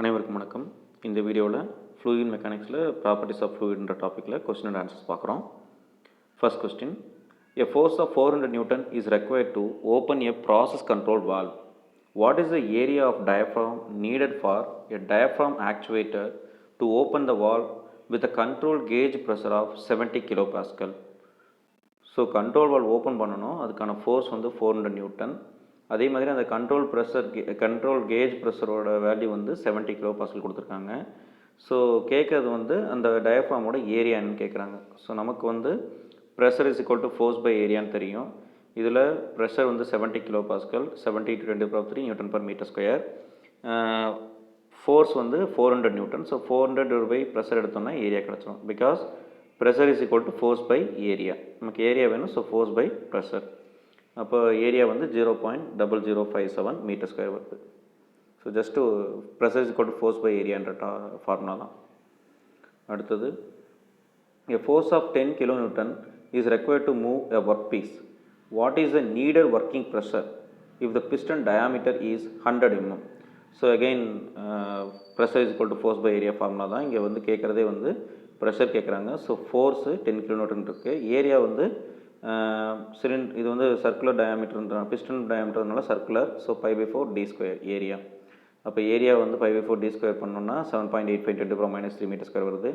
அனைவருக்கும் வணக்கம். இந்த வீடியோவில் ஃப்ளூயிட் மெக்கானிக்ஸில் ப்ராப்பர்ட்டிஸ் ஆஃப் ஃப்ளூயிட்ன்ற டாப்பிக்கில் கொஸ்டின் அண்ட் ஆன்சர்ஸ் பார்க்குறோம். First question, a force of 400 newton is required to open a process control valve. What is the area of diaphragm needed for a diaphragm actuator to open the valve with a control gauge pressure of 70 kPa? So control valve open பண்ணணும், அதுக்கான force வந்து 400 Newton. அதே மாதிரி அந்த control gauge ப்ரெஷரோட value வந்து 70 kPa கொடுத்துருக்காங்க. So கேட்குறது வந்து அந்த டயஃப்ராமோட ஏரியான்னு கேட்குறாங்க. ஸோ நமக்கு வந்து pressure is equal to force by ஏரியான்னு தெரியும். இதில் ப்ரெஷர் வந்து 70 kPa, 70 × 10⁻³ newton per metre square. Force வந்து 400 நியூட்டன். ஸோ 400 பை ப்ரெஷர் எடுத்தோம்னா ஏரியா கிடச்சிடும். Because pressure is equal to force by area. நமக்கு ஏரியா வேணும், ஸோ ஃபோர்ஸ் பை ப்ரெஷர். அப்போ ஏரியா வந்து 0.0057 மீட்டர் ஸ்கொயர் வருது. So just pressure is equal to force by ஏரியான்ற formula தான். அடுத்தது, a force of 10 kN is required to move a work piece. What is the needed working pressure if the piston diameter is 100 mm? So again pressure is equal to force by area formula தான். இங்கே வந்து கேட்குறதே வந்து pressure கேட்குறாங்க. So force 10 kN இருக்குது. Area வந்து இது வந்து சர்க்குலர் டயாமீட்டர், பிஸ்டன் டயாமீட்டர்னால சர்க்குலர். So π/4 d² area. அப்போ ஏரியா வந்து π/4 d² பண்ணோம்னா 7.85 × 10⁻³ மீட்டர் ஸ்கொயர் வருது.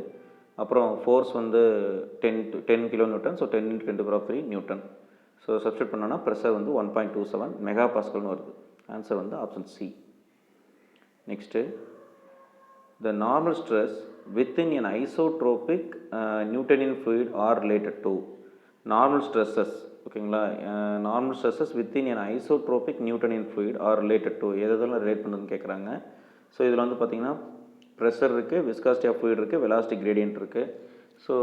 அப்புறம் ஃபோர்ஸ் வந்து 10 kN, so 10 × 10⁻³ newton. So substitute பண்ணோன்னா ப்ரெஷர் வந்து 1.27 MPa வருது. ஆன்சர் வந்து option C. Next, the normal stress within an isotropic Newtonian fluid are related to. Normal stresses, ஓகேங்களா, normal stresses within an isotropic Newtonian fluid are related to எதெல்லாம் relate பண்ணுறதுன்னு கேட்குறாங்க. So இதில் வந்து பார்த்திங்கன்னா ப்ரெஷர் இருக்குது, விஸ்காசிட்டி ஆஃப் ஃப்ளூயிட் இருக்குது, velocity gradient இருக்குது. ஸோ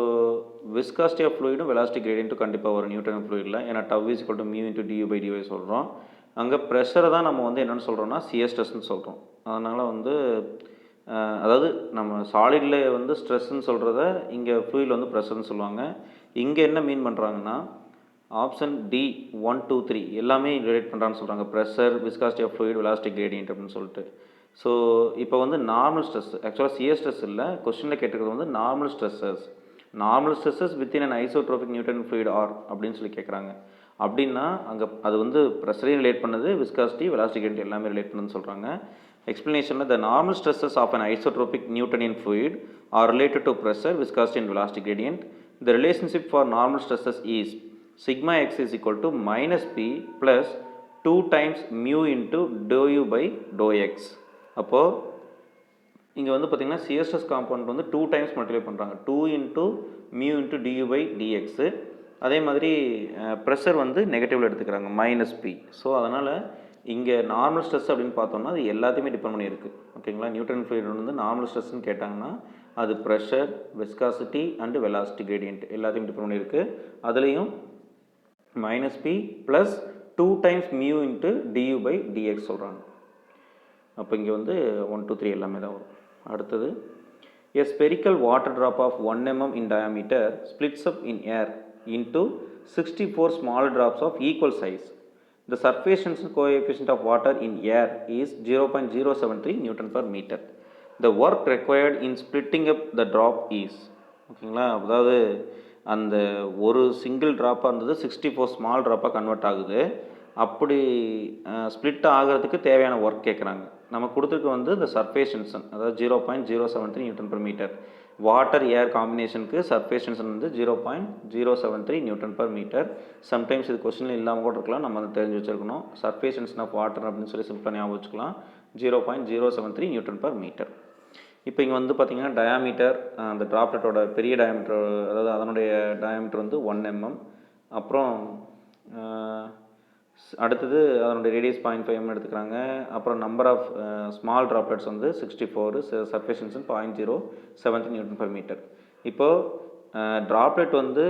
விஸ்காசிட்டி ஆஃப் ஃப்ளூயிடும் வெலாசிட்டி கிரேடியன்ட்டும் கண்டிப்பாக வரும் நியூட்டனியன் ஃப்ளூயிடில். ஏன்னா tau is equal to mu into du/dy சொல்கிறோம். அங்கே ப்ரெஷரை தான் நம்ம வந்து என்னென்னு சொல்கிறோம்னா சிஎஸ் ஸ்ட்ரெஸ்ன்னு சொல்கிறோம். அதனால் வந்து அதாவது நம்ம சாலிடில் வந்து ஸ்ட்ரெஸ்ன்னு சொல்கிறத இங்கே ஃப்ளூயிடில் வந்து ப்ரெஷர்னு சொல்லுவாங்க. இங்கே என்ன மீன் பண்ணுறாங்கன்னா ஆப்ஷன் டி 1, 2, 3 எல்லாமே ரிலேட் பண்ணுறான்னு சொல்கிறாங்க. Pressure, viscosity of fluid, velocity gradient அப்படின்னு சொல்லிட்டு. ஸோ இப்போ வந்து நார்மல் ஸ்ட்ரெஸ், ஆக்சுவலாக சிஎஸ் ஸ்ட்ரெஸ் இல்லை, கொஸ்டினில் கேட்டிருக்கிறது வந்து normal stresses within an isotropic Newton fluid are அப்படின்னு சொல்லி கேட்குறாங்க. அப்படின்னா அங்கே அது வந்து ப்ரெஷரையும் ரிலேட் பண்ணுது, விஸ்காசிட்டி, வெலாசிட்டி கிரேடியன்ட் எல்லாமே ரிலேட் பண்ணுதுன்னு சொல்கிறாங்க. எக்ஸ்ப்ளனேஷனில் the normal stresses of an isotropic Newtonian fluid are related to pressure, viscosity and velocity gradient. The relationship for normal stresses is sigma x is equal to -p plus 2 times mu into dou u by dou x. அப்போ இங்கே வந்து பார்த்திங்கன்னா CSS compound வந்து 2 times multiply பண்ணுறாங்க, 2 into mu into du by dx. அதே மாதிரி pressure வந்து நெகட்டிவில் எடுத்துக்கிறாங்க, -p. ஸோ அதனால் இங்கே நார்மல் ஸ்ட்ரெஸ் அப்படின்னு பார்த்தோம்னா அது எல்லாத்தையுமே டிபெண்ட் பண்ணியிருக்கு, ஓகேங்களா. நியூட்டன் ஃப்ளூயிட் வந்து நார்மல் ஸ்ட்ரெஸ்ன்னு கேட்டாங்கன்னா அது pressure, viscosity and velocity gradient எல்லாத்தையும் டிபெண்ட் பண்ணியிருக்கு. அதுலேயும் -p plus 2 times mu into du by dx சொல்கிறாங்க. அப்போ இங்கே வந்து 1, 2, 3 எல்லாமே தான் வரும். அடுத்தது, a spherical water drop of 1 mm in diameter splits up in air into 64 small drops of equal size. The surface tension coefficient of water in air is 0.073 Newton per meter. The work required in splitting up the drop is, ஓகேங்களா, அதாவது அந்த ஒரு single ட்ராப்பாக இருந்தது 64 small ட்ராப்பாக convert ஆகுது. அப்படி split ஆகிறதுக்கு தேவையான ஒர்க் கேட்குறாங்க. நம்ம கொடுத்துருக்கு வந்து இந்த சர்ஃபேஸ் டென்ஷன், அதாவது 0.073 newton per metre. Water air காம்பினேஷனுக்கு சர்ஃபேஸ் டென்ஷன் வந்து 0.073 நியூட்டன் பர் மீட்டர். சம்டைம்ஸ் இது கொஸ்டினில் இல்லாமல் கூட இருக்கலாம், நம்ம அதை தெரிஞ்சு வச்சுருக்கணும். சர்ஃபேஸ் டென்ஷன் ஆஃப் வாட்டர் அப்படின்னு சொல்லி சிம்பிளாக ஞாபகம் வச்சுக்கலாம், 0.073 நியூட்டன் பர் மீட்டர். இப்போ இங்கே வந்து பார்த்திங்கன்னா டயாமீட்டர், அந்த ட்ராப்லெட்டோட பெரிய டயாமீட்டர், அதாவது அதனுடைய டயாமீட்டர் வந்து 1 mm. அப்புறம் அடுத்தது அதனுடைய ரேடியஸ் 0.5 mm எடுத்துக்கிறாங்க. அப்புறம் நம்பர் ஆஃப் ஸ்மால் ட்ராப்லெட்ஸ் வந்து 64, surface tension 0.073 newton per metre. இப்போது ட்ராப்லெட் வந்து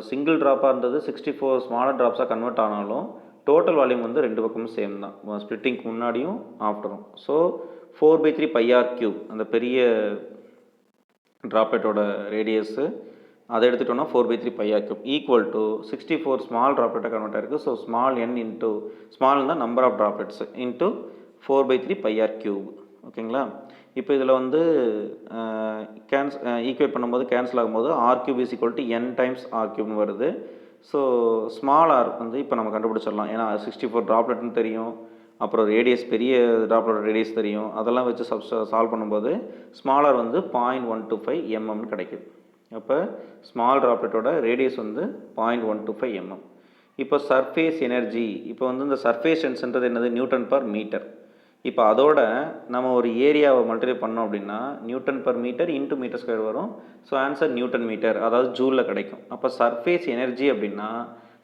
சிங்கிள் ட்ராப்பாக இருந்தது 64 ஸ்மாலர் ட்ராப்ஸாக கன்வெர்ட் ஆனாலும் டோட்டல் வால்யூம் வந்து ரெண்டு பக்கமும் சேம் தான், ஸ்ப்ளிட்டிங்க்கு முன்னாடியும் ஆஃப்டரும். ஸோ 4/3 πr³ அந்த பெரிய ட்ராப்லெட்டோட ரேடியஸு அதை எடுத்துட்டோம்னா 4/3 πr³ ஈக்குவல் டு 64 ஸ்மால் ட்ராப்லெட்டாக கன்வெர்ட் ஆகிருக்கு. So small n into small தான் number of droplets into 4/3 πr³. ஓகேங்களா. இப்போ இதில் வந்து ஈக்குவேட் பண்ணும்போது கேன்சல் ஆகும்போது r cube is equal to n times r கியூப்னு வருது. ஸோ ஸ்மால் ஆர் வந்து இப்போ நம்ம கண்டுபிடிச்சிடலாம். ஏன்னா 64 ட்ராப்லெட்னு தெரியும், அப்புறம் ரேடியஸ் பெரிய ட்ராப்லெட் ரேடியஸ் தெரியும். அதெல்லாம் வச்சு சால்வ் பண்ணும்போது ஸ்மால் ஆர் வந்து 0.125 mm கிடைக்குது. அப்போ ஸ்மால் ட்ராப்லெட்டோட ரேடியஸ் வந்து 0.125 mm. இப்போ சர்ஃபேஸ் எனர்ஜி, இப்போ வந்து இந்த சர்ஃபேஸ் டென்ஸ்ன்றது என்னது, நியூட்டன் பர் மீட்டர். இப்போ அதோட நம்ம ஒரு ஏரியாவை மல்டிப்ளை பண்ணோம் அப்படின்னா newton per metre into metre square வரும். ஸோ ஆன்சர் நியூட்டன் மீட்டர், அதாவது ஜூலில் கிடைக்கும். அப்போ சர்ஃபேஸ் எனர்ஜி அப்படின்னா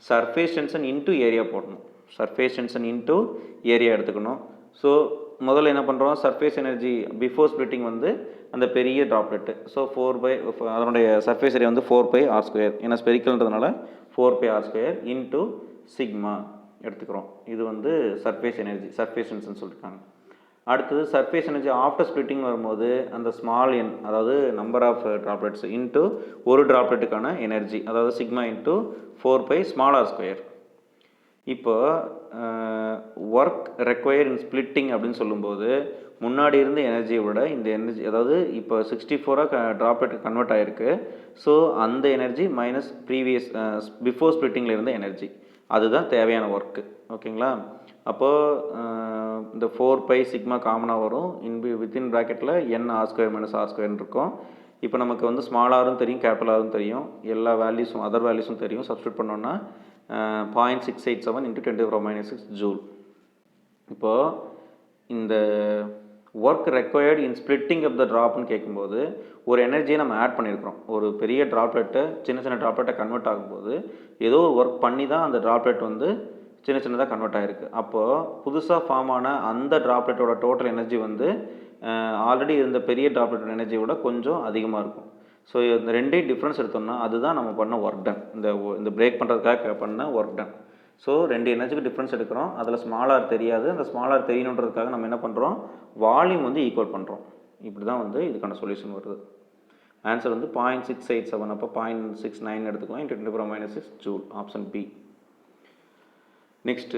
சர்ஃபேஸ் டென்ஷன் இன்ட்டு ஏரியா போடணும். சர்ஃபேஸ் டென்ஷன் இன்ட்டு ஏரியா எடுத்துக்கணும். ஸோ முதல்ல என்ன பண்ணுறோம், சர்ஃபேஸ் எனர்ஜி பிஃபோர் ஸ்ப்ளிட்டிங் வந்து அந்த பெரிய ட்ராப்லெட்டு. ஸோ 4 அதனுடைய சர்ஃபேஸ் ஏரியா வந்து 4πr². ஏன்னா ஸ்பெரிக்கல்ன்றதுனால 4πr² இன்ட்டு சிக்மா எடுத்துக்கிறோம். இது வந்து சர்ஃபேஸ் எனர்ஜி, சர்ஃபேஸ் டென்ஷன் சொல்லியிருக்காங்க. அடுத்தது சர்ஃபேஸ் எனர்ஜி ஆஃப்டர் ஸ்ப்ளிட்டிங் வரும்போது அந்த ஸ்மால் என், அதாவது நம்பர் ஆஃப் ட்ராப்லெட்ஸ் இன்ட்டு ஒரு ட்ராப்லெட்டுக்கான எனர்ஜி, அதாவது சிக்மா இன்ட்டு 4πr². இப்போ ஒர்க் ரெக்வயர் இன் ஸ்ப்ளிட்டிங் அப்படின்னு சொல்லும்போது முன்னாடி இருந்த எனர்ஜியை விட இந்த எனர்ஜி, அதாவது இப்போ 64 ட்ராப்லெட் கன்வெர்ட் ஆகிருக்கு. ஸோ அந்த எனர்ஜி மைனஸ் ப்ரீவியஸ் பிஃபோர் ஸ்ப்ளிட்டிங்கில் இருந்த எனர்ஜி, அதுதான் தேவையான ஒர்க்கு. ஓகேங்களா. அப்போது இந்த 4π சிக்மா காமனாக வரும். வித்தின் ப்ராக்கெட்டில் n r² - r² இருக்கும். இப்போ நமக்கு வந்து ஸ்மால் ஆரும் தெரியும், கேபிட்டல் ஆரும் தெரியும், எல்லா வேல்யூஸும் அதர் வேல்யூஸும் தெரியும். சப்ஸ்டியூட் பண்ணோன்னா 0.687 × 10⁻⁶ ஜூல். இப்போது இந்த ஒர்க் ரெக்வயர்டு இன் ஸ்ப்ளிட்டிங் அப் த ட்ராப்னு கேட்கும்போது ஒரு எனர்ஜியை நம்ம ஆட் பண்ணியிருக்கிறோம். ஒரு பெரிய ட்ராப்லெட்டை சின்ன சின்ன ட்ராப்லெட்டை கன்வெர்ட் ஆகும்போது ஏதோ ஒரு ஒர்க் பண்ணி தான் அந்த ட்ராப்லெட் வந்து சின்ன சின்னதாக கன்வெர்ட் ஆகிருக்கு. அப்போது புதுசாக ஃபார்ம் ஆன அந்த ட்ராப்லெட்டோட டோட்டல் எனர்ஜி வந்து ஆல்ரெடி இருந்த பெரிய ட்ராப்லெட்டோட எனர்ஜியை விட கொஞ்சம் அதிகமாக இருக்கும். ஸோ இந்த ரெண்டையும் டிஃப்ரென்ஸ் எடுத்தோம்னா அதுதான் நம்ம பண்ண ஒர்க் டன், இந்த பிரேக் பண்ணுறதுக்காக பண்ண ஒர்க் டன். ஸோ ரெண்டு எனர்ஜிக்கு டிஃப்ரென்ஸ் எடுக்கிறோம். அதில் ஸ்மால் ஆர் தெரியாது, அந்த ஸ்மால் ஆர் தெரியணுன்றதுக்காக நம்ம என்ன பண்ணுறோம், வால்யூம் வந்து ஈக்குவல் பண்ணுறோம். இப்படி தான் வந்து இதுக்கான சொல்யூஷன் வருது. ஆன்சர் வந்து 0.687, அப்போ 0.69 எடுத்துக்கலாம், × 10⁻⁶ joule, option B. Next,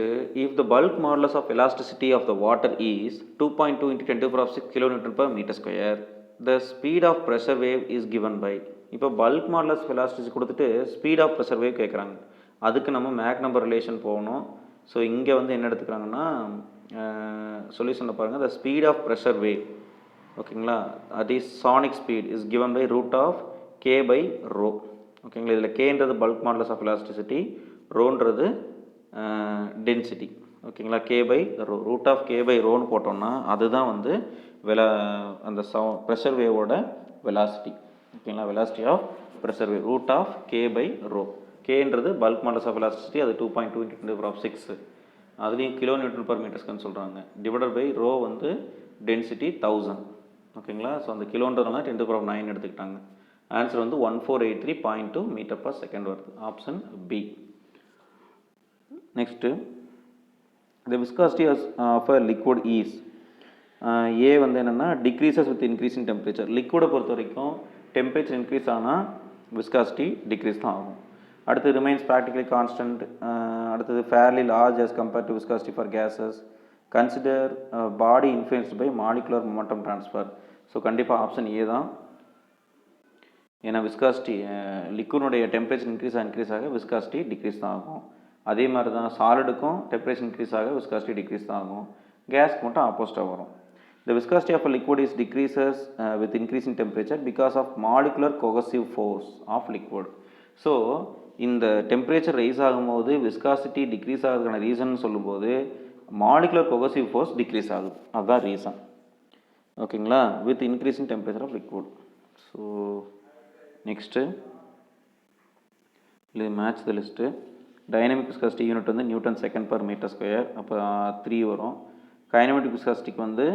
if the bulk modulus of elasticity of the water is 2.2 × 10⁶ kN/m², the speed of pressure wave is given by. இப்போ பல்க் மாடுலஸ் ஆஃப் எலாஸ்டிசிட்டி கொடுத்துட்டு ஸ்பீட் ஆஃப் ப்ரெஷர் வேவ் கேட்குறாங்க. அதுக்கு நம்ம Mach number relation போகணும். So இங்கே வந்து என்ன எடுத்துக்கிறாங்கன்னா சொல்யூஷனில் பாருங்கள், the speed of pressure wave, ஓகேங்களா, அது is sonic speed is given by √k/ρ. ஓகேங்களா. இதில் கேன்றது பல்க் மாடுலஸ் ஆஃப் எலாஸ்டிசிட்டி, ரோன்றது டென்சிட்டி. ஓகேங்களா. k/ρ, √k/ρன்னு போட்டோம்னா அதுதான் வந்து அந்த ப்ரெஷர் வேவோட வெலாசிட்டி. ஓகேங்களா. Velocity of pressure wave √k/ρ. கேன்றது பல்க் மாடுலஸ் ஆஃப் எலாஸ்டிசிட்டி, அது 2.2 × 10⁻⁶, அதுலேயும் kN/m² சொல்கிறாங்க. டிவைடட் பை ρ வந்து டென்சிட்டி 1000. ஓகேங்களா. ஸோ அந்த கிலோன்றதுனால 10⁻9 எடுத்துக்கிட்டாங்க. ஆன்சர் வந்து 1483.2 m/s வருது, option B. Next, the viscosity of a liquid is a வந்து என்னென்னா decreases with increase in temperature. லிக்விடை பொறுத்த வரைக்கும் டெம்பரேச்சர் இன்க்ரீஸ் ஆனால் விஸ்காசிட்டி டிக்ரீஸ் தான் ஆகும். அடுத்து ரிமைன்ஸ் ப்ராக்டிகலி கான்ஸ்டன்ட். அடுத்தது fairly large as compared to viscosity for gases. Considerably influenced by molecular momentum transfer. So கண்டிப்பாக ஆப்ஷன் ஏ தான். ஏன்னா விஸ்காசிட்டி லிக்வினுடைய டெம்பரேச்சர் இன்க்ரீஸ் ஆக விஸ்காசிட்டி டிக்ரீஸ் தான் ஆகும். அதே மாதிரி தான் சாலிடுக்கும் டெம்பரேச்சர் இன்க்ரீஸ் ஆக விஸ்காசிட்டி டிக்ரீஸ் தான் ஆகும். கேஸ்க்கு மட்டும் ஆப்போசிட்டாக வரும். The viscosity of a liquid is decreases with increasing temperature because of molecular cohesive force of liquid. So இந்த டெம்பரேச்சர் ரைஸ் ஆகும்போது விஸ்காசிட்டி டிக்ரீஸ் ஆகிறதுக்கான ரீசன் சொல்லும்போது மாலிகுலர் கோஹசிவ் ஃபோர்ஸ் டிக்ரீஸ் ஆகுது, அதுதான் ரீசன். ஓகேங்களா. With increasing temperature of liquid. So next இது match the list. Dynamic viscosity unit வந்து newton second per metre, அப்போ 3 வரும். கைனமெட்டிக் விஸ்காசிட்டிக்கு வந்து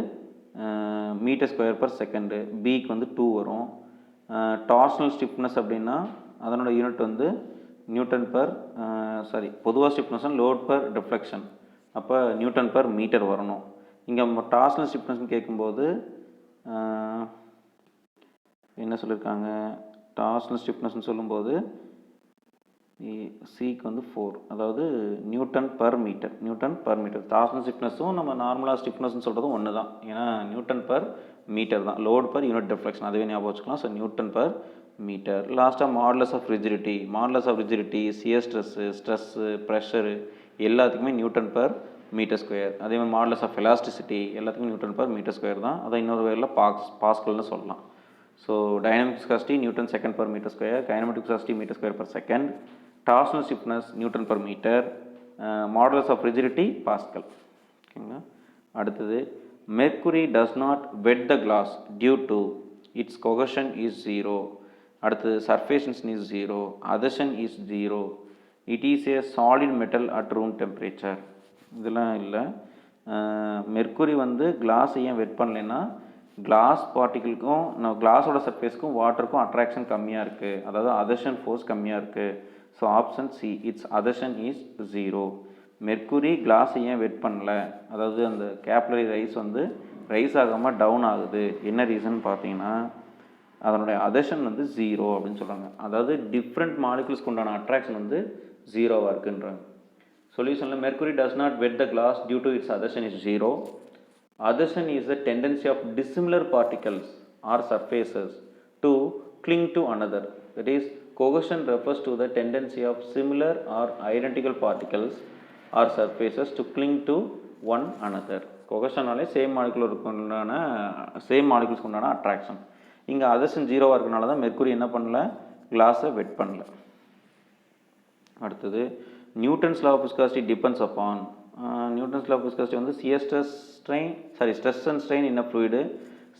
மீட்டர்²/செகண்டு, பிக்கு வந்து 2 வரும். டார்ஷனல் ஸ்டிஃப்னஸ் அப்படின்னா அதனோட யூனிட் வந்து நியூட்டன் பர் பொதுவாக ஸ்டிஃப்னஸ் லோட் பர் டிஃப்ளெக்ஷன், அப்போ நியூட்டன் பர் மீட்டர் வரணும். இங்கே டார்ஷனல் ஸ்டிஃப்னஸ்ன்னு கேட்கும்போது என்ன சொல்லியிருக்காங்க, டார்ஷனல் ஸ்டிஃப்னஸ்ன்னு சொல்லும்போது சிக்கு வந்து 4, அதாவது நியூட்டன் பர் மீட்டர். டார்ஷனல் ஸ்டிஃப்னஸும் நம்ம நார்மலாக ஸ்டிஃப்னஸ்னு சொல்கிறதும் ஒன்று தான். ஏன்னா நியூட்டன் பர் மீட்டர் தான், லோட் பர் யூனிட் டிஃப்ளெக்ஷன், அதுவே ஞாபகம் வச்சுக்கலாம். So newton per metre. லாஸ்ட்டாக modulus of rigidity, shear stress, pressure எல்லாத்துக்குமே நியூட்டன் பர் மீட்டர் ஸ்கொயர். அதே மாதிரி மாடுலஸ் ஆஃப் எலாஸ்டிசிட்டி எல்லாத்துக்குமே நியூட்டன் பர் மீட்டர் ஸ்கொயர் தான். அதை இன்னொரு வேரில் பாஸ்கல்னு சொல்லலாம். So dynamic viscosity newton second per metre square, kinematic viscosity metre square per second, torsional stiffness newton per metre, modulus of rigidity pascal. ஓகேங்களா. அடுத்தது, mercury does not wet the glass due to its cohesion is 0. அடுத்தது, surface tension is 0, adhesion is 0, it is a solid metal at room temperature. இதெல்லாம் இல்லை. Mercury வந்து class ஏன் வெட் பண்ணலைன்னா, class பார்ட்டிகிளுக்கும் கிளாஸோட சர்ஃபேஸ்க்கும் வாட்டருக்கும் attraction கம்மியாக இருக்குது, அதாவது அதர்ஷன் ஃபோர்ஸ் கம்மியாக இருக்குது. So option C, it's adhesion is 0. Mercury glass ஏன் வெட் பண்ணல, அதாவது அந்த கேப்லரி ரைஸ் வந்து ரைஸ் ஆகாமல் டவுன் ஆகுது, என்ன ரீசன் பார்த்தீங்கன்னா அதனுடைய அதர்ஷன் வந்து 0 அப்படின்னு சொல்கிறாங்க. அதாவது டிஃப்ரெண்ட் மாலிகுல்ஸ்க்கு உண்டான அட்ராக்ஷன் வந்து 0வாக இருக்குன்றாங்க. சொல்யூஷனில் mercury does not wet the glass due to its adhesion is 0. Adhesion is the tendency of dissimilar particles or surfaces to cling to another. That is, cohesion refers to the tendency of similar or identical particles or surfaces to cling to one another. Cohesionனாலே same molecules உண்டான attraction. இங்கே adhesion 0வாக இருக்கனால தான் mercury என்ன பண்ணல, கிளாஸை wet பண்ணல. அடுத்தது, Newton's law of viscosity depends upon. Newton's law of viscosity வந்து stress and strain in a fluid,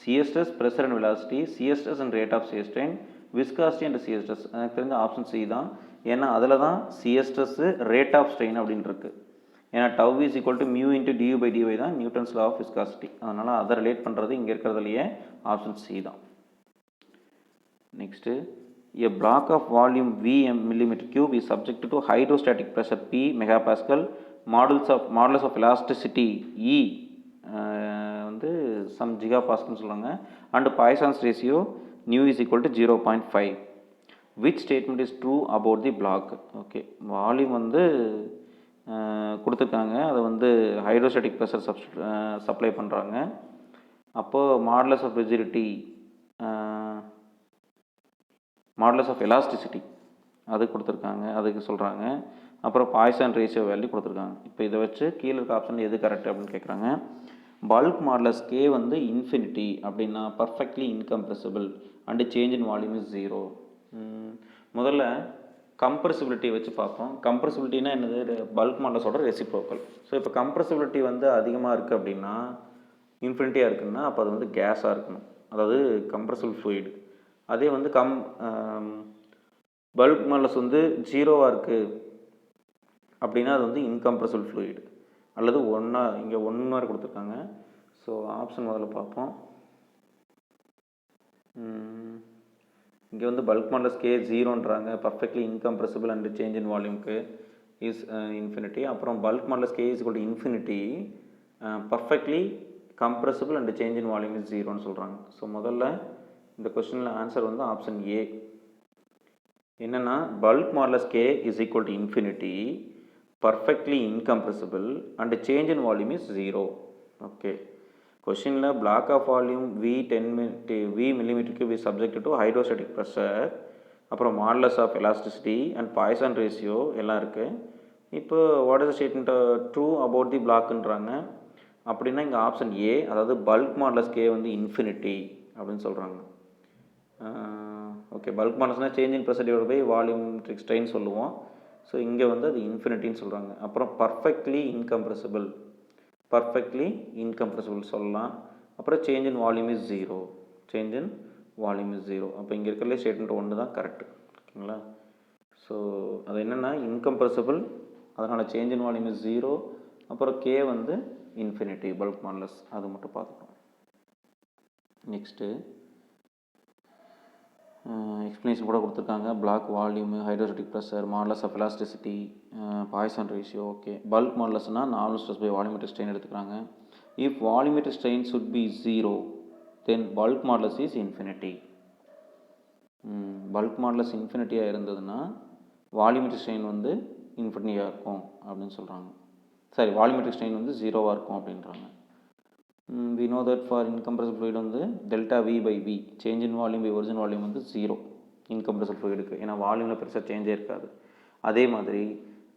shear stress, pressure and velocity, shear stress and rate of shear strain, viscosity and shear stress. எனக்கு தெரிஞ்ச option C தான். ஏன்னா அதில் தான் shear stress, rate of strain அப்படின்னு இருக்கு. ஏன்னா tau is equal to mu into du by dy தான் நியூட்டன்ஸ் லா ஆஃப் விஸ்காசிட்டி. அதனால் அதை ரிலேட் பண்ணுறது இங்கே இருக்கிறதுலையே ஆப்ஷன் சி தான். Next, a block of volume V millimeter cube is subjected to hydrostatic pressure P megapascal, modulus of elasticity E வந்து some giga பாஸ்கல்னு சொல்கிறாங்க, and Poisson's ratio nu is equal to 0.5. Which statement is true about the block? Okay, volume வந்து கொடுத்துருக்காங்க, அதை வந்து hydrostatic pressure supply பண்ணுறாங்க. அப்போது modulus of rigidity, modulus of elasticity அது கொடுத்துருக்காங்க, அதுக்கு சொல்கிறாங்க. அப்புறம் பாய்சான் ரேஷியோ வேல்யூ கொடுத்துருக்காங்க. இப்போ இதை வச்சு கீழே இருக்க ஆப்ஷன் எது கரெக்ட் அப்படின்னு கேட்குறாங்க. பல்க் மாடுலஸ் கே வந்து இன்ஃபினிட்டி அப்படின்னா perfectly incompressible and change in volume is 0. முதல்ல கம்ப்ரெசிபிலிட்டி வச்சு பார்ப்போம். கம்ப்ரெசிபிலிட்டினா என்னது, பல்க் மாடுலஸோட ரெசிப்ரோக்கல். ஸோ இப்போ கம்ப்ரெசிபிலிட்டி வந்து அதிகமாக இருக்குது அப்படின்னா, இன்ஃபினிட்டியாக இருக்குன்னா அப்போ அது வந்து கேஸாக இருக்கணும், அதாவது கம்ப்ரெசிபிள் ஃப்ளூயிட். அதே வந்து பல்க் மாடுலஸ் வந்து 0வாக இருக்குது அப்படின்னா அது வந்து இன்கம்ப்ரெசிபிள் ஃப்ளூயிட், அல்லது இங்கே 1 மாதிரி கொடுத்துருக்காங்க. ஸோ ஆப்ஷன் முதல்ல பார்ப்போம். இங்கே வந்து பல்க் மாடுலஸ் கே 0ன்றாங்க, perfectly incompressible and change in வால்யூம்க்கு இஸ் இன்ஃபினிட்டி. அப்புறம் bulk modulus K is equal to infinity, perfectly compressible and change in volume is 0ன்னு சொல்கிறாங்க. ஸோ முதல்ல இந்த கொஸ்டினில் ஆன்சர் வந்து ஆப்ஷன் ஏ. என்னென்னா bulk modulus K is equal to infinity, perfectly incompressible and change in volume is 0. Okay, question la block of volume V millimeter cube is subjected to hydrostatic pressure, அப்புறம் modulus of elasticity and Poisson ratio எல்லாம் இருக்கு. இப்போ what is the statement true about the blockன்றாங்க. அப்படின்னா இங்கே option A, அதாவது bulk modulus K வந்து infinity அப்படின்னு சொல்கிறாங்க. ஓகே, பல்க் மாடுலஸ்னால் change in pressure divided by volumetric strain சொல்லுவோம். ஸோ இங்கே வந்து அது இன்ஃபினிட்டின்னு சொல்கிறாங்க. அப்புறம் பர்ஃபெக்ட்லி இன்கம்ப்ரெசிபிள் சொல்லலாம். அப்புறம் சேஞ்ச் இன் வால்யூம் இஸ் 0, அப்போ இங்கே இருக்கிறதுலே ஸ்டேட்மெண்ட் 1 தான் கரெக்டு. ஓகேங்களா. ஸோ அது என்னென்னா இன்கம்ப்ரெசிபிள், அதனால் சேஞ்ச் இன் வால்யூம் இஸ் 0, அப்புறம் கே வந்து இன்ஃபினிட்டி பல்க் மாடுலஸ், அது மட்டும் பார்த்துக்கணும். நெக்ஸ்ட்டு எக்ஸ்ப்ளனேஷன் கூட கொடுத்துருக்காங்க. Block volume, hydrostatic pressure, modulus of elasticity, Poisson ratio. Okay, bulk மாடுலஸ்னால் normal stress by volumetric strain எடுத்துக்கிறாங்க. If volumetric strain should be 0, then bulk modulus is infinity. Bulk modulus இன்ஃபினிட்டியாக இருந்ததுன்னா volumetric strain வந்து இன்ஃபினிட்டியாக இருக்கும் அப்படின்னு சொல்கிறாங்க. சரி, வால்யூமெட்ரிக் ஸ்ட்ரெயின் வந்து 0வாக இருக்கும் அப்படின்றாங்க. we know that for incompressible fluid வந்து delta V by V change in volume by origin volume வந்து 0 incompressible fluidக்கு. ஏன்னா வால்யூமில் பெருசாக சேஞ்சே இருக்காது. அதே மாதிரி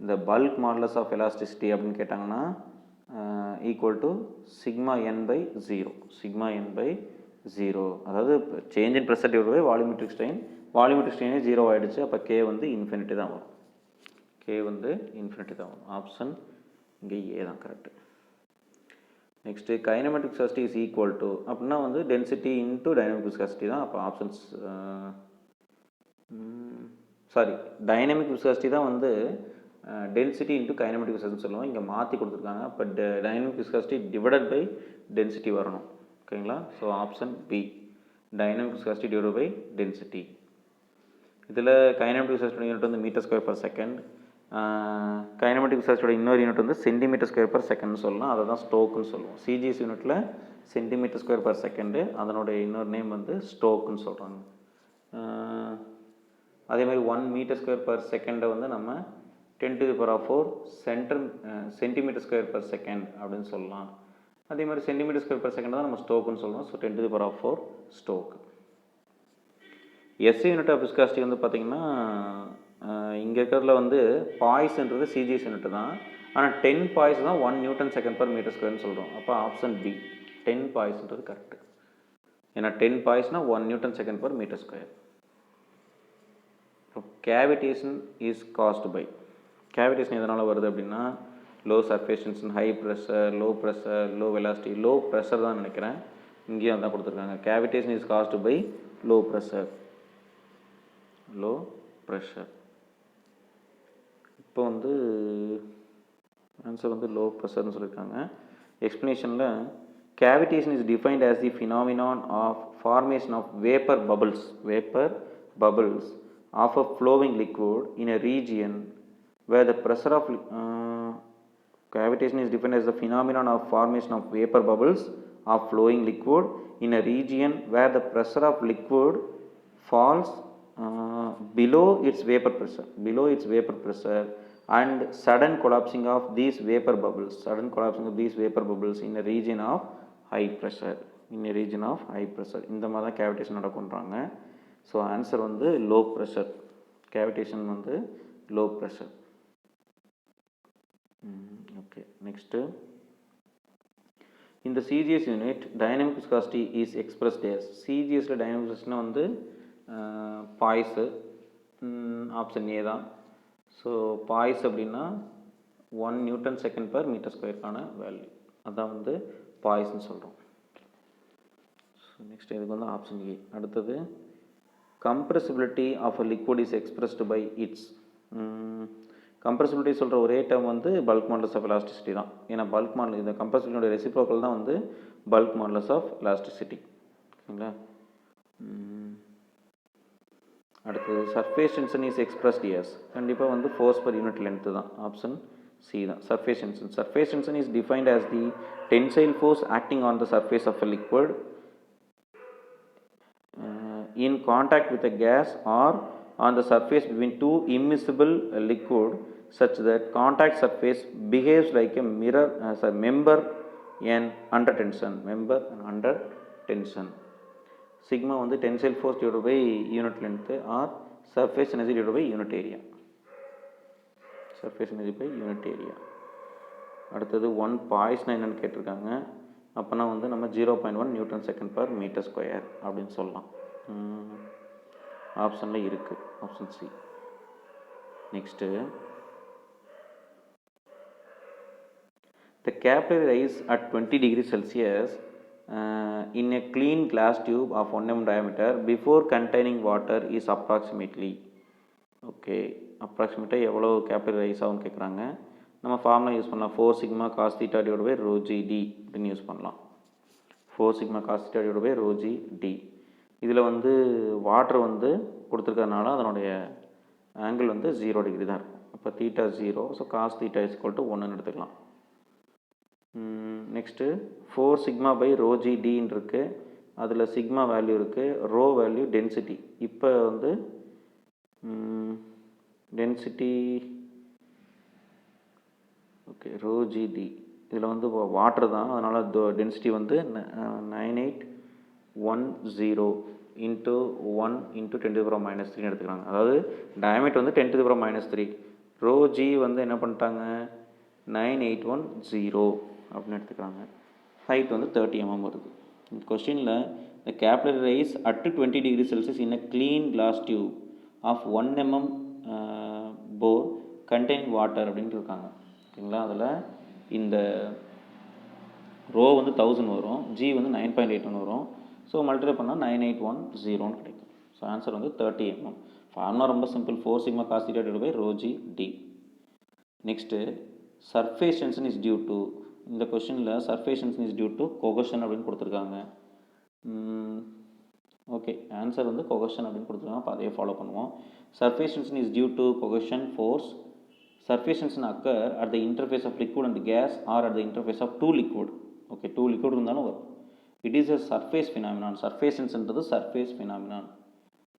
இந்த பல்க் மாடுலஸ் ஆஃப் எலாஸ்டிசிட்டி அப்படின்னு கேட்டாங்கன்னா equal to sigma n by 0, sigma n by 0. அதாவது change in pressure divide by volumetric strain. Volumetric ஸ்ட்ரெயினே 0 ஆகிடுச்சு. அப்போ கே வந்து இன்ஃபினிட்டி தான் வரும். கே வந்து இன்ஃபினிட்டி தான் வரும். ஆப்ஷன் இங்கே ஏ தான் correct. Next kinematic viscosity is equal to அப்படின்னா வந்து டென்சிட்டி இன்ட்டு டைனமிக் விஸ்காசிட்டி தான். அப்போ ஆப்ஷன்ஸ் டைனமிக் விஸ்காசிட்டி தான் வந்து டென்சிட்டி இன்ட்டு கைனமெட்டிக் விஸ்காசிட்டி சொல்லுவோம். இங்கே மாற்றி கொடுத்துருக்காங்க. அப்போ dynamic viscosity divided by density வரணும். ஓகேங்களா? So option B dynamic viscosity divided by density. இதில் கைனமெட்டிக் விஸ்காசிட்டி யூனிட் வந்து metre square per second. Kinematic விஸ்காசிட்டியோட இன்னொரு யூனிட் வந்து சென்டிமீட்டர் ஸ்கொயர் பர் செகண்ட்னு சொல்லலாம். அதை தான் ஸ்டோக்குன்னு சொல்லுவோம். சிஜிஎஸ் யூனிட்டில் சென்டிமீட்டர் ஸ்கொயர் பர் செகண்டு, அதனுடைய இன்னொரு நேம் வந்து ஸ்டோக்குன்னு சொல்கிறாங்க. அதே மாதிரி 1 மீட்டர் ஸ்கொயர் பர் செகண்டை வந்து நம்ம 10⁴ சென்டிமீட்டர் ஸ்கொயர் பர் செகண்ட் அப்படின்னு சொல்லலாம். அதே மாதிரி சென்டிமீட்டர் ஸ்கொயர் பர் செகண்ட் தான் நம்ம ஸ்டோக்குன்னு சொல்லுவோம். So 10⁴ stoke. SI unit of viscosity வந்து பார்த்திங்கன்னா இங்கே இருக்கிறதுல வந்து பாய்ஸ்ன்றது சிஜிஎஸ் யூனிட் தான். ஆனால் 10 பாய்ஸ் தான் 1 நியூட்டன் செகண்ட் பர் மீட்டர் ஸ்கொயர்னு சொல்கிறோம். அப்போ ஆப்ஷன் பி 10 பாய்ஸ்ன்றது கரெக்டு. ஏன்னா 10 பாய்ஸ்னால் 1 newton second per metre square. Cavitation is caused by. Cavitation எதனால் வருது அப்படின்னா low surface tension, high pressure, low pressure, low velocity. Low pressure தான் நினைக்கிறேன், இங்கேயும் அதான் கொடுத்துருக்காங்க. Cavitation is caused by low pressure. Low pressure. இப்போ வந்து ஆன்சர் வந்து லோ ப்ரெஷர்னு சொல்லியிருக்காங்க. எக்ஸ்ப்ளனேஷனில் cavitation is defined as the phenomenon of formation of vapour bubbles of a flowing liquid in a region where the pressure of cavitation is defined as the phenomenon of formation of vapor bubbles of flowing liquid in a region where the pressure of liquid falls below its vapor pressure and sudden collapsing of these vapor bubbles in a region of high pressure. இந்த மாதிரி தான் cavitation நடக்கும்ன்றாங்க. So answer வந்து low pressure. Cavitation வந்து low pressure. Okay, next in the CGS unit dynamic viscosity is expressed as CGS ல dynamic viscosity வந்து poise. Option A தான். So poise அப்படின்னா 1 newton second per metre ஸ்கொயருக்கான value, அதான் வந்து பாய்ஸ்ன்னு சொல்கிறோம். ஸோ நெக்ஸ்ட் இதுக்கு வந்து ஆப்ஷன் ஏ. அடுத்தது compressibility of a liquid is expressed by its. Compressibility சொல்கிற ஒரே டேர்ம் வந்து பல்க் மாடுலஸ் ஆஃப் எலாஸ்டிசிட்டி தான். ஏன்னா பல்க் மாடல் இந்த கம்ப்ரெசிபிலிட்டியோட ரெசிப்ரோக்கல் தான் வந்து பல்க் மாடுலஸ் ஆஃப் எலாஸ்டிசிட்டி. ஓகேங்களா? அடுத்தது surface tension is expressed as. கண்டிப்பாக வந்து ஃபோர்ஸ் பர் யூனிட் லென்த்து தான். ஆப்ஷன் சி தான் surface tension is defined as the tensile force acting on the surface of a liquid in contact with a gas or on the surface between two immiscible liquid such that contact surface behaves like a mirror as a member under tension. Sigma வந்து tensile force divided by unit length or surface energy divided by unit area. அடுத்தது 1 பாய்ஸ்னா என்னன்னு கேட்டிருக்காங்க. அப்போனா வந்து நம்ம 0.1 newton second per metre square அப்படின்னு சொல்லலாம். ஆப்ஷனில் இருக்குது, option C. Next the capillary rise at 20 degrees Celsius in a clean glass tube of 1 mm diameter before containing water is approximately. Okay, அப்ராக்சிமேட்டாக எவ்வளோ கேபிலரி ரைஸ் ஆகும்னு கேட்குறாங்க. நம்ம ஃபார்முலா யூஸ் பண்ணலாம். 4 sigma cos theta divide by rho G D அப்படின்னு use பண்ணலாம். 4 sigma cos theta divide by rho G D. இதில் வந்து வாட்டர் வந்து கொடுத்துருக்கறனால அதனுடைய ஆங்கிள் வந்து 0 டிகிரி தான் இருக்கும். அப்போ theta 0, so cos theta is equal to 1ன்னு எடுத்துக்கலாம். Next 4 sigma by rho g டின்னு இருக்குது. அதில் சிக்மா வேல்யூ இருக்குது, ரோ வேல்யூ டென்சிட்டி. இப்போ வந்து டென்சிட்டி ஓகே ரோ ஜிடி இதில் வந்து வாட்டர் தான், அதனால் டென்சிட்டி வந்து 9810 இன்ட்டு 1 இன்ட்டு 10⁻³ எடுத்துக்கிறாங்க. அதாவது டயமீட்டர் வந்து 10⁻³ ரோ ஜி வந்து என்ன பண்ணிட்டாங்க 9810 அப்படின்னு எடுத்துக்கிறாங்க. ஹைட் வந்து 30 mm வருது. இந்த கொஸ்டினில் the capillary rise at 20 degrees Celsius in a clean glass tube of 1 mm bore contain water அப்படின்னு இருக்காங்க. ஓகேங்களா, அதில் இந்த ரோ வந்து 1000 வரும், ஜி வந்து 9.81 வரும். ஸோ மல்டிப்ளை பண்ணால் 9810 கிடைக்கும். ஸோ ஆன்சர் வந்து 30 mm. ஃபார்முலா ரொம்ப simple, 4 sigma cos theta divided by rho g d. Next surface tension is due to, இந்த கொஸ்டினில் surface tension is due to cohesion அப்படின்னு கொடுத்துருக்காங்க. ஓகே, ஆன்சர் வந்து கொகஷன் அப்படின்னு கொடுத்துருக்காங்க. அப்போ அதையே ஃபாலோ பண்ணுவோம். Surface tension is due to cohesion force. Surface tension occur at the interface of liquid and gas or at the interface of two liquid. Okay, two liquid இருந்தாலும் வரும். It is a surface phenomenon. Surface tension is surface phenomenon.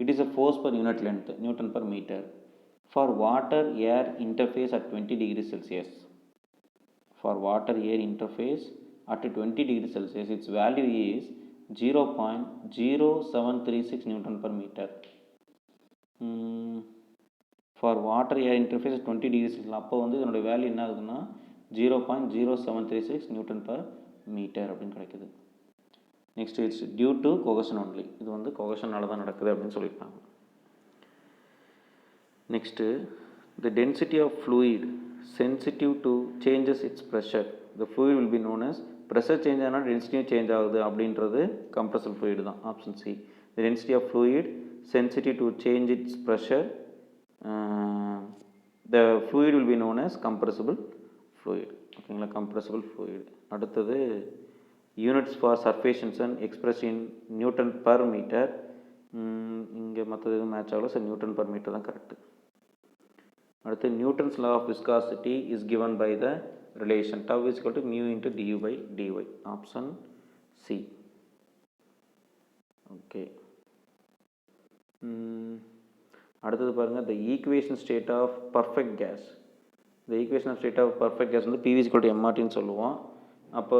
It is a force per unit length, Newton per meter. For water air interface at 20 degrees Celsius. For water air interface at 20 degrees Celsius, its value is 0.0736 Newton per meter. For water air interface 20 degrees அப்போ வந்து இதனுடைய value என்ன ஆகுதுன்னா 0.0736 Newton per metre அப்படின்னு கிடைக்குது. Next it's due to cohesion only, இது வந்து கொகஷனால தான் நடக்குது அப்படின்னு சொல்லியிருக்காங்க. Next the density of fluid sensitive to changes its pressure. The fluid will be known as pressure change ஆனால் டென்சிட்டியும் சேஞ்ச் ஆகுது அப்படின்றது கம்ப்ரஸபிள் ஃப்ளூயிட் தான். Option C. The density of fluid sensitive to change its pressure, the fluid will be known as compressible fluid. ஓகேங்களா, compressible fluid. அடுத்தது units for surface tension express in newton per metre. இங்கே மற்றது எதுவும் match ஆகல, so newton per metre தான் correct. அடுத்து Newton's law of viscosity is given by the relation tau is equal to mu into du by dy. Option C. Okay, அடுத்தது பாருங்கள், the equation state of perfect gas. இந்த equation of state of perfect gas வந்து PV equal to எம்ஆர்டின்னு சொல்லுவோம். அப்போ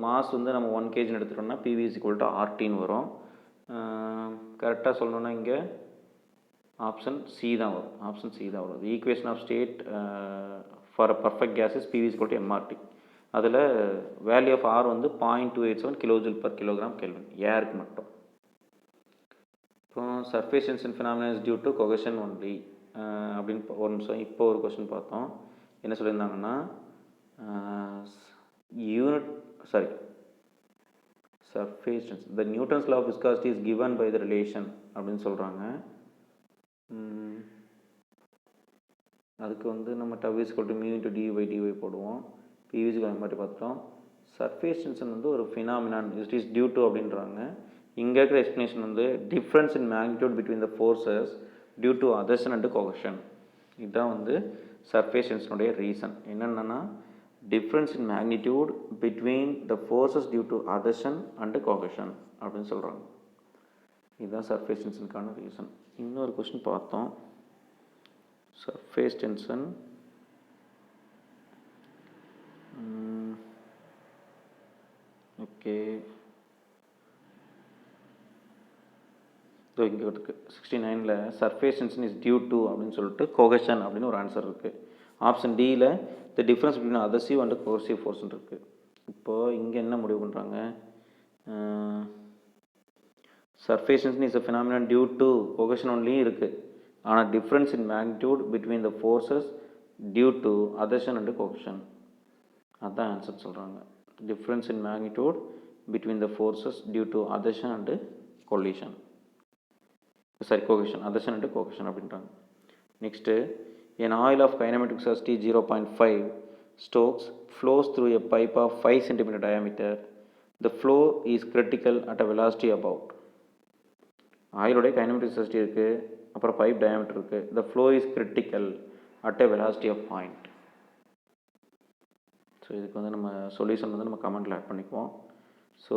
mass வந்து நம்ம 1 kg எடுத்துட்டோம்னா பிவி ஈக்குவல் டு ஆர்டின்னு வரும். கரெக்டாக சொல்லணுன்னா இங்கே ஆப்ஷன் சி தான் வரும். ஆப்ஷன் சி தான் வரும். Equation of state for a perfect gas is PV equal to MRT. அதில் வேல்யூ ஆஃப் ஆர் வந்து 0.287 கிலோஜூல் பர் கிலோகிராம் கெல்வின், ஏருக்கு மட்டும். அப்புறம் surface tension phenomena is due to cohesion only அப்படின்னு ஒரு நிமிஷம். இப்போ ஒரு கொஸ்டின் பார்த்தோம், என்ன சொல்லியிருந்தாங்கன்னா surface tension the Newton's law of viscosity is given by the relation அப்படின்னு சொல்கிறாங்க. அதுக்கு வந்து நம்ம tau is equal to mu into du by dy போடுவோம். பிவி ஈக்குவல் மாதிரி பார்த்துட்டோம். சர்ஃபேஸ் டென்ஷன் வந்து ஒரு phenomenon, it is due to அப்படின்றாங்க. இங்கே இருக்கிற எக்ஸ்ப்ளனேஷன் வந்து difference in magnitude between the forces due to adhesion and cohesion. இதுதான் வந்து சர்ஃபேஸ் டென்ஷனுடைய ரீசன். என்னென்னா difference in magnitude between the forces due to adhesion and cohesion அப்படின்னு சொல்கிறாங்க. இதுதான் சர்ஃபேஸ் டென்ஷனுக்கான ரீசன். இன்னொரு கொஸ்டின் பார்த்தோம், சர்ஃபேஸ் டென்ஷன் ஓகே. ஸோ இங்கே இருக்குது 69ல் surface tension is due to அப்படின்னு சொல்லிட்டு கொகஷன் அப்படின்னு ஒரு ஆன்சர் இருக்குது. ஆப்ஷன் டியில் the difference between adhesive and cohesive ஃபோர்ஸ்ன்னு இருக்குது. இப்போது இங்கே என்ன முடிவு பண்ணுறாங்க, surface tension is a phenomenon due to cohesion ஒன்லியும் இருக்குது, ஆனால் difference in magnitude between the forces due to adhesion and cohesion, அதுதான் ஆன்சர் சொல்கிறாங்க. Difference in magnitude between the forces due to adhesion and collision, cohesion, adhesion and cohesion அப்படின்றாங்க. Next an oil of kinematic viscosity 0.5 Stokes flows through a pipe of 5 cm diameter. The flow is critical at a velocity about. ஆயிலோடைய kinematic viscosity இருக்குது, அப்புறம் pipe diameter இருக்குது. The flow is critical at a velocity of point. So இதுக்கு வந்து நம்ம solution வந்து நம்ம கமெண்ட்டில் ஆட் பண்ணிக்குவோம். ஸோ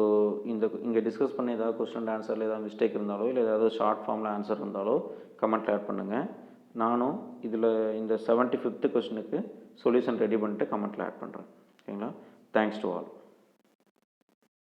இங்கே டிஸ்கஸ் பண்ண ஏதாவது கொஸ்டின் ஆன்சரில் ஏதாவது மிஸ்டேக் இருந்தாலோ இல்லை ஏதாவது ஷார்ட் ஃபார்மில் ஆன்சர் இருந்தாலோ கமெண்ட்டில் ஆட் பண்ணுங்கள். நானும் இதில் இந்த 75th கொஸ்டினுக்கு சொல்யூஷன் ரெடி பண்ணிட்டு கமெண்ட்டில் ஆட் பண்ணுறேன். ஓகேங்களா? Thanks to all.